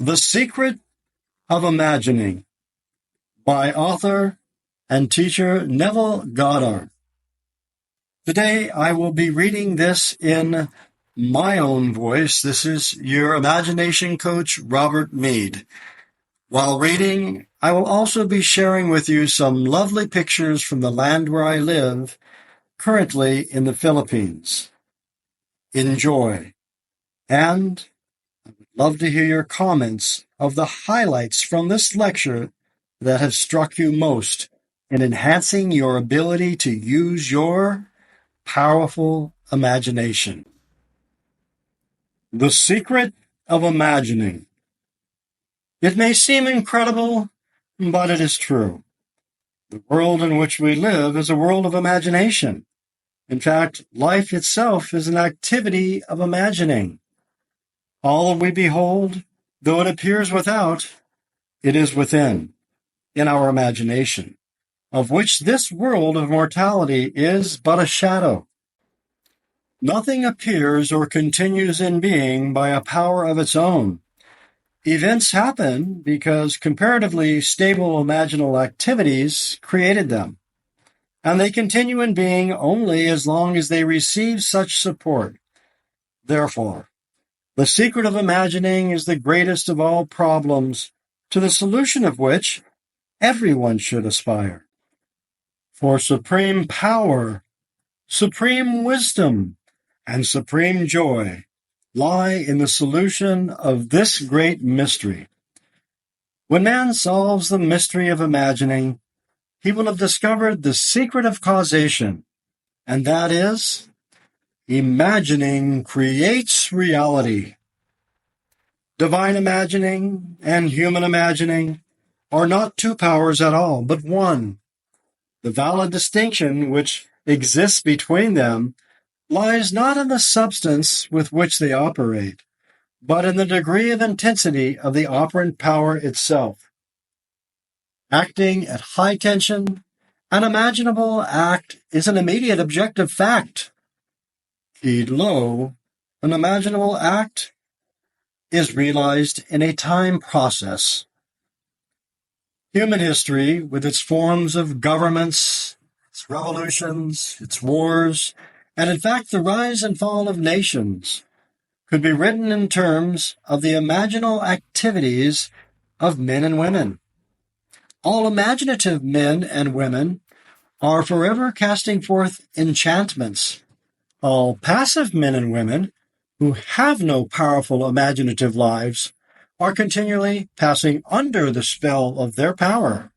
The Secret of Imagining by author and teacher Neville Goddard. Today I will be reading this in my own voice. This is your imagination coach, Robert Mead. While reading, I will also be sharing with you some lovely pictures from the land where I live, currently in the Philippines. Enjoy. And I would love to hear your comments of the highlights from this lecture that have struck you most in enhancing your ability to use your powerful imagination. The Secret of Imagining. It may seem incredible, but it is true. The world in which we live is a world of imagination. In fact, life itself is an activity of imagining. All that we behold, though it appears without, it is within, in our imagination, of which this world of mortality is but a shadow. Nothing appears or continues in being by a power of its own. Events happen because comparatively stable imaginal activities created them, and they continue in being only as long as they receive such support. Therefore, the secret of imagining is the greatest of all problems, to the solution of which everyone should aspire. For supreme power, supreme wisdom, and supreme joy lie in the solution of this great mystery. When man solves the mystery of imagining, he will have discovered the secret of causation, and that is, imagining creates reality. Divine imagining and human imagining are not two powers at all, but one. The valid distinction which exists between them lies not in the substance with which they operate, but in the degree of intensity of the operant power itself. Acting at high tension, an imaginable act is an immediate objective fact. Keyed low, an imaginable act is realized in a time process. Human history, with its forms of governments, its revolutions, its wars, and in fact the rise and fall of nations, could be written in terms of the imaginal activities of men and women. All imaginative men and women are forever casting forth enchantments. All passive men and women who have no powerful imaginative lives are continually passing under the spell of their power.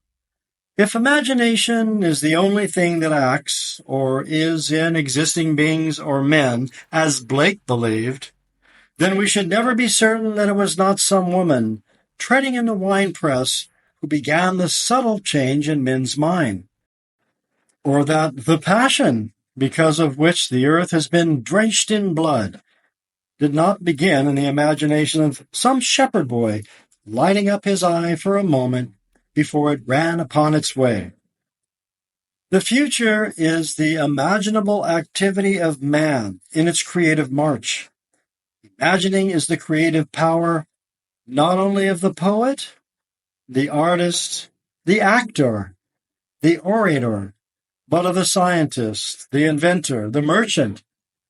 If imagination is the only thing that acts, or is in existing beings or men, as Blake believed, then we should never be certain that it was not some woman treading in the winepress who began the subtle change in men's mind, or that the passion because of which the earth has been drenched in blood did not begin in the imagination of some shepherd boy lighting up his eye for a moment before it ran upon its way. The future is the imaginable activity of man in its creative march. Imagining is the creative power not only of the poet, the artist, the actor, the orator, but of the scientist, the inventor, the merchant,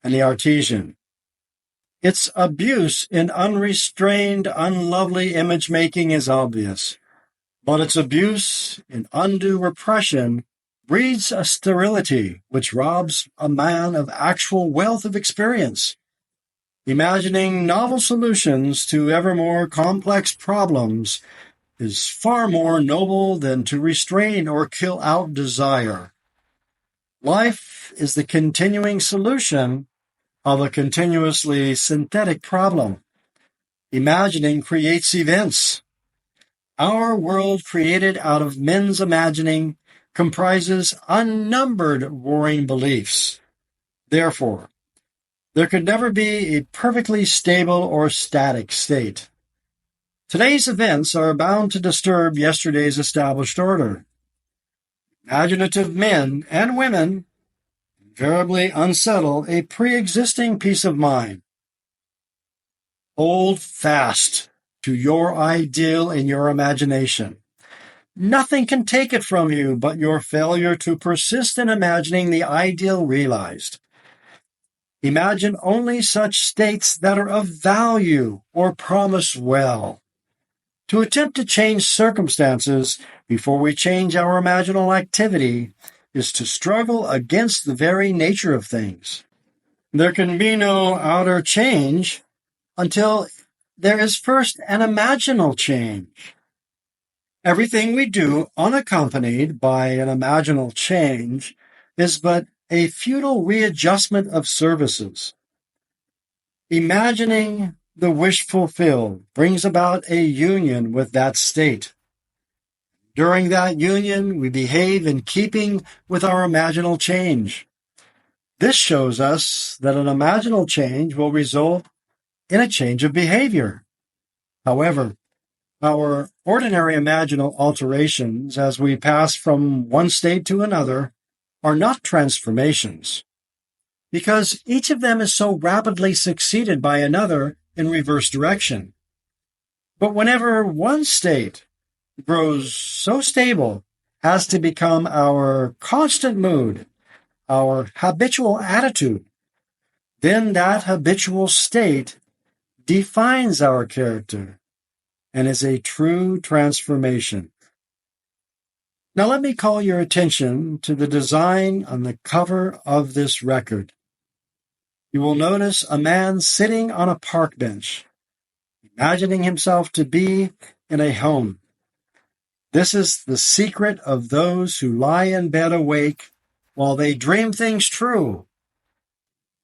and the artisan. Its abuse in unrestrained, unlovely image-making is obvious, but its abuse in undue repression breeds a sterility which robs a man of actual wealth of experience. Imagining novel solutions to ever more complex problems is far more noble than to restrain or kill out desire. Life is the continuing solution of a continuously synthetic problem. Imagining creates events. Our world, created out of men's imagining, comprises unnumbered warring beliefs. Therefore, there could never be a perfectly stable or static state. Today's events are bound to disturb yesterday's established order. Imaginative men and women invariably unsettle a pre-existing peace of mind. Hold fast to your ideal in your imagination. Nothing can take it from you but your failure to persist in imagining the ideal realized. Imagine only such states that are of value or promise well. To attempt to change circumstances before we change our imaginal activity is to struggle against the very nature of things. There can be no outer change until there is first an imaginal change. Everything we do unaccompanied by an imaginal change is but a futile readjustment of services. Imagining the wish fulfilled brings about a union with that state. During that union, we behave in keeping with our imaginal change. This shows us that an imaginal change will result in a change of behavior. However, our ordinary imaginal alterations as we pass from one state to another are not transformations, because each of them is so rapidly succeeded by another in reverse direction. But whenever one state grows so stable as to become our constant mood, our habitual attitude, then that habitual state defines our character and is a true transformation. Now let me call your attention to the design on the cover of this record. You will notice a man sitting on a park bench, imagining himself to be in a home. This is the secret of those who lie in bed awake while they dream things true.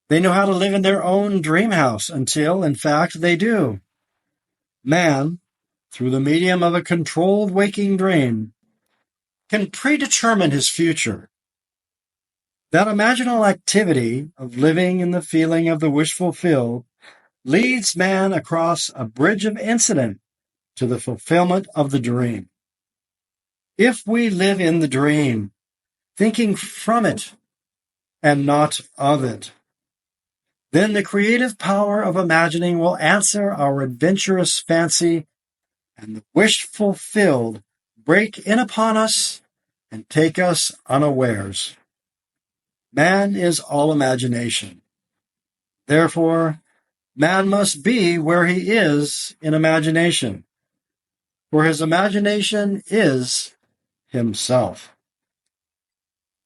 They know how to live in their own dream house until, in fact, they do. Man, through the medium of a controlled waking dream, can predetermine his future. That imaginal activity of living in the feeling of the wish fulfilled leads man across a bridge of incident to the fulfillment of the dream. If we live in the dream, thinking from it and not of it, then the creative power of imagining will answer our adventurous fancy, and the wish fulfilled break in upon us and take us unawares. Man is all imagination. Therefore, man must be where he is in imagination, for his imagination is himself.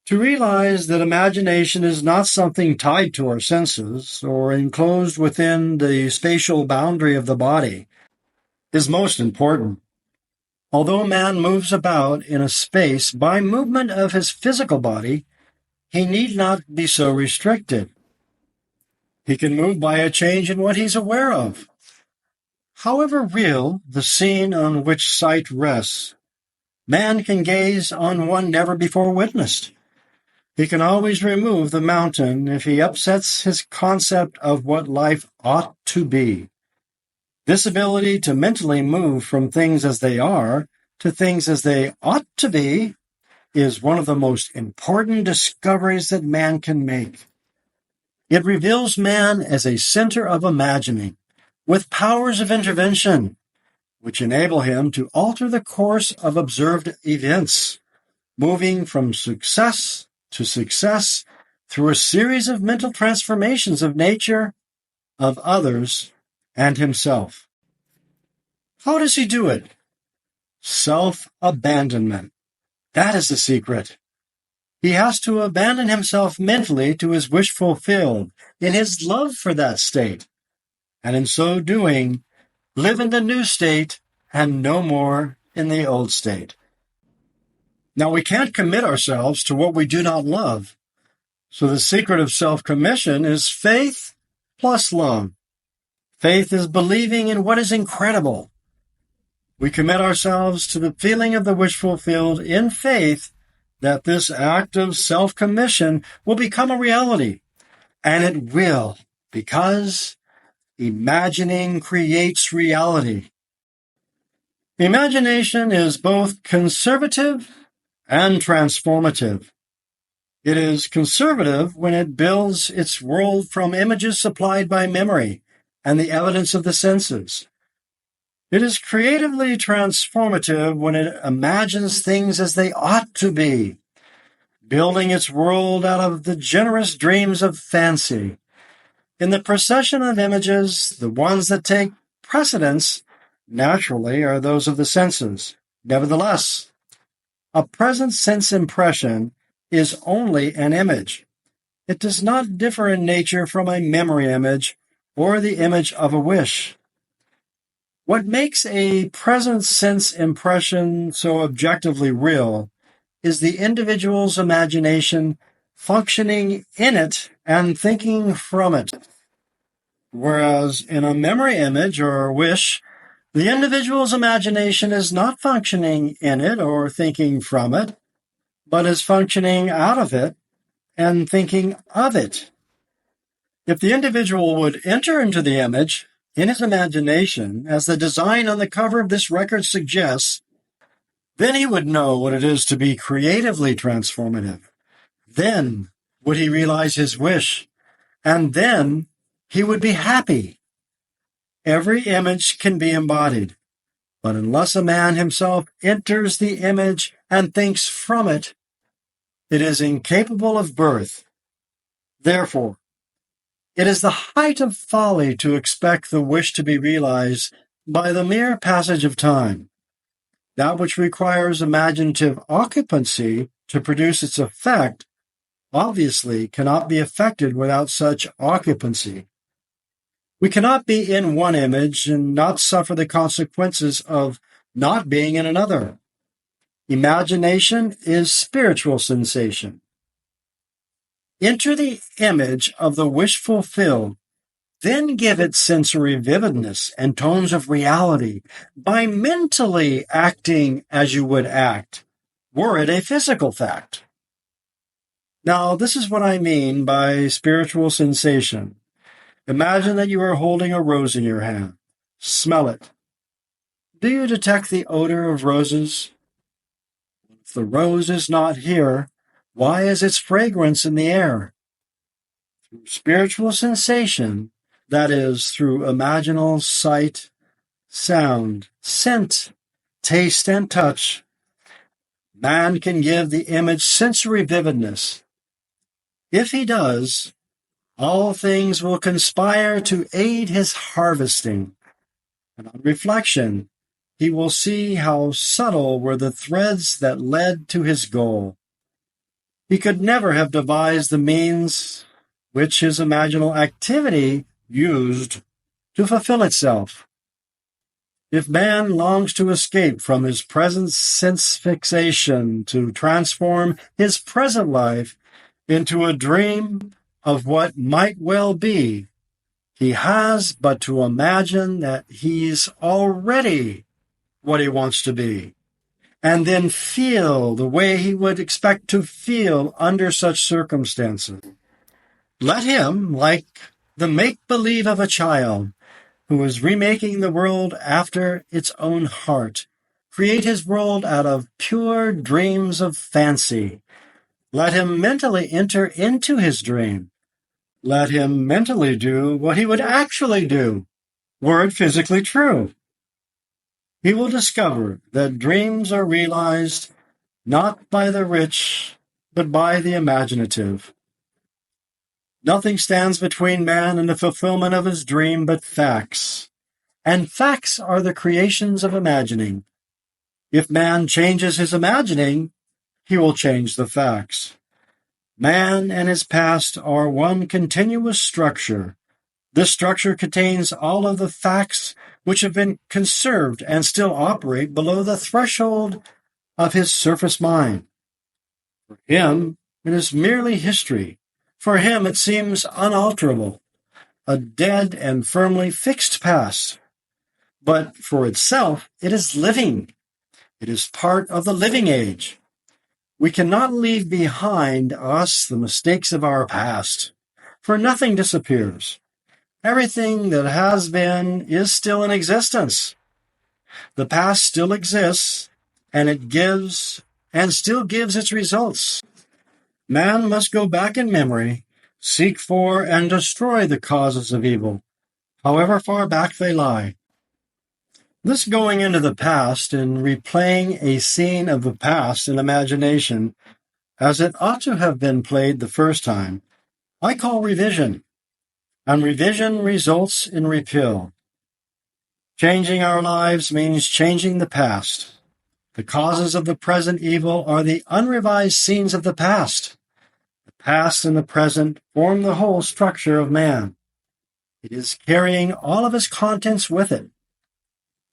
To realize that imagination is not something tied to our senses or enclosed within the spatial boundary of the body is most important. Although man moves about in a space by movement of his physical body, he need not be so restricted. He can move by a change in what he's aware of. However real the scene on which sight rests, man can gaze on one never before witnessed. He can always remove the mountain if he upsets his concept of what life ought to be. This ability to mentally move from things as they are to things as they ought to be is one of the most important discoveries that man can make. It reveals man as a center of imagining, with powers of intervention, which enable him to alter the course of observed events, moving from success to success through a series of mental transformations of nature, of others, and himself. How does he do it? Self-abandonment. That is the secret. He has to abandon himself mentally to his wish fulfilled in his love for that state, and in so doing, live in the new state and no more in the old state. Now, we can't commit ourselves to what we do not love. So the secret of self-commission is faith plus love. Faith is believing in what is incredible. We commit ourselves to the feeling of the wish fulfilled in faith that this act of self-commission will become a reality. And it will, because imagining creates reality. Imagination is both conservative and transformative. It is conservative when it builds its world from images supplied by memory and the evidence of the senses. It is creatively transformative when it imagines things as they ought to be, building its world out of the generous dreams of fancy. In the procession of images, the ones that take precedence, naturally, are those of the senses. Nevertheless, a present sense impression is only an image. It does not differ in nature from a memory image or the image of a wish. What makes a present sense impression so objectively real is the individual's imagination functioning in it and thinking from it. Whereas in a memory image or wish, the individual's imagination is not functioning in it or thinking from it, but is functioning out of it and thinking of it. If the individual would enter into the image in his imagination, as the design on the cover of this record suggests, then he would know what it is to be creatively transformative. Then would he realize his wish, and then he would be happy. Every image can be embodied, but unless a man himself enters the image and thinks from it, it is incapable of birth. Therefore, it is the height of folly to expect the wish to be realized by the mere passage of time. That which requires imaginative occupancy to produce its effect obviously cannot be effected without such occupancy. We cannot be in one image and not suffer the consequences of not being in another. Imagination is spiritual sensation. Enter the image of the wish fulfilled, then give it sensory vividness and tones of reality by mentally acting as you would act, were it a physical fact. Now, this is what I mean by spiritual sensation. Imagine that you are holding a rose in your hand. Smell it. Do you detect the odor of roses? If the rose is not here, why is its fragrance in the air? Through spiritual sensation, that is, through imaginal sight, sound, scent, taste, and touch, man can give the image sensory vividness. If he does, all things will conspire to aid his harvesting. And on reflection, he will see how subtle were the threads that led to his goal. He could never have devised the means which his imaginal activity used to fulfill itself. If man longs to escape from his present sense fixation to transform his present life into a dream of what might well be, he has but to imagine that he's already what he wants to be, and then feel the way he would expect to feel under such circumstances. Let him, like the make-believe of a child who is remaking the world after its own heart, create his world out of pure dreams of fancy. Let him mentally enter into his dream. Let him mentally do what he would actually do, were it physically true. He will discover that dreams are realized not by the rich, but by the imaginative. Nothing stands between man and the fulfillment of his dream but facts, and facts are the creations of imagining. If man changes his imagining, he will change the facts. Man and his past are one continuous structure. This structure contains all of the facts which have been conserved and still operate below the threshold of his surface mind. For him, it is merely history. For him, it seems unalterable, a dead and firmly fixed past. But for itself, it is living. It is part of the living age. We cannot leave behind us the mistakes of our past, for nothing disappears. Everything that has been is still in existence. The past still exists, and it gives and still gives its results. Man must go back in memory, seek for and destroy the causes of evil, however far back they lie. This going into the past and replaying a scene of the past in imagination as it ought to have been played the first time, I call revision, and revision results in repeal. Changing our lives means changing the past. The causes of the present evil are the unrevised scenes of the past. The past and the present form the whole structure of man. It is carrying all of its contents with it.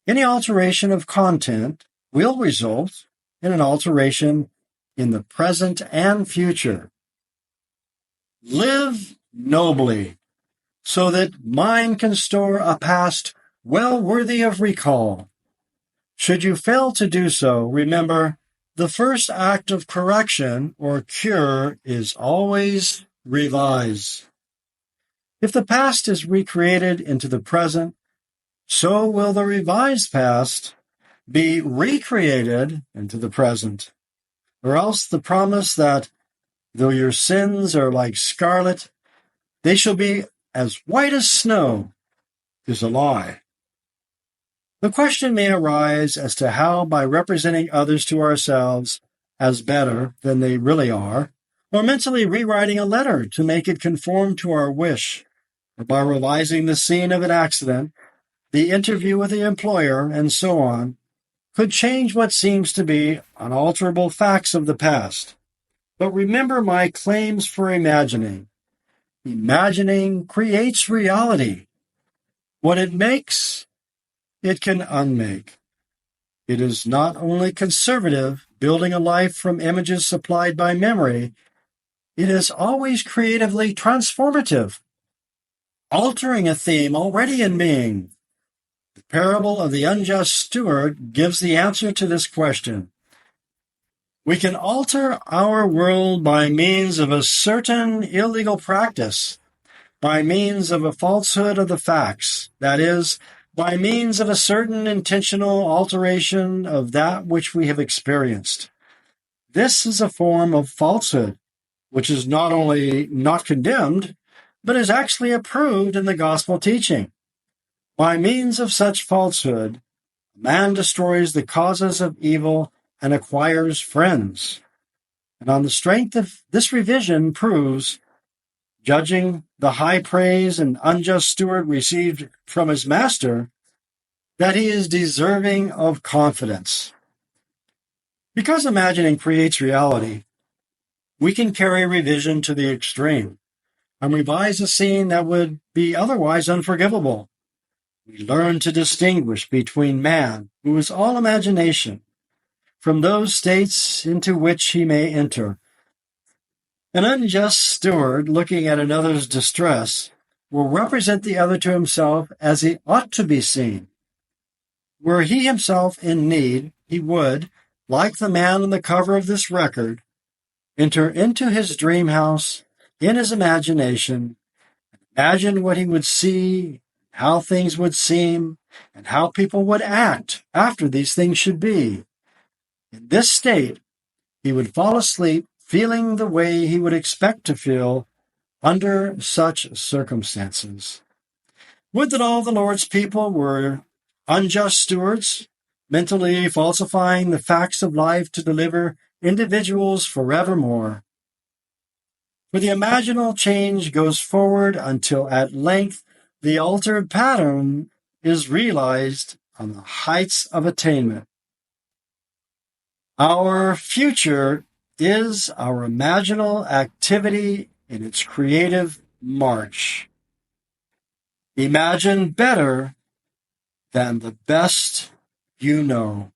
Any alteration of content will result in an alteration in the present and future. Live nobly, so that mind can store a past well worthy of recall. Should you fail to do so, remember, the first act of correction or cure is always revise. If the past is recreated into the present, so will the revised past be recreated into the present. Or else the promise that, though your sins are like scarlet, they shall be as white as snow, is a lie. The question may arise as to how, by representing others to ourselves as better than they really are, or mentally rewriting a letter to make it conform to our wish, or by revising the scene of an accident, the interview with the employer, and so on, could change what seems to be unalterable facts of the past. But remember my claims for imagining. Imagining creates reality. What it makes, it can unmake. It is not only conservative, building a life from images supplied by memory, it is always creatively transformative, altering a theme already in being. The parable of the unjust steward gives the answer to this question. We can alter our world by means of a certain illegal practice, by means of a falsehood of the facts, that is, by means of a certain intentional alteration of that which we have experienced. This is a form of falsehood, which is not only not condemned, but is actually approved in the gospel teaching. By means of such falsehood, man destroys the causes of evil and acquires friends. And on the strength of this revision proves, judging the high praise an unjust steward received from his master, that he is deserving of confidence. Because imagining creates reality, we can carry revision to the extreme and revise a scene that would be otherwise unforgivable. We learn to distinguish between man, who is all imagination, from those states into which he may enter. An unjust steward, looking at another's distress, will represent the other to himself as he ought to be seen. Were he himself in need, he would, like the man on the cover of this record, enter into his dream house in his imagination, imagine what he would see, how things would seem, and how people would act after these things should be. In this state, he would fall asleep feeling the way he would expect to feel under such circumstances. Would that all the Lord's people were unjust stewards, mentally falsifying the facts of life to deliver individuals forevermore. For the imaginal change goes forward until at length the altered pattern is realized on the heights of attainment. Our future is our imaginal activity in its creative march. Imagine better than the best you know.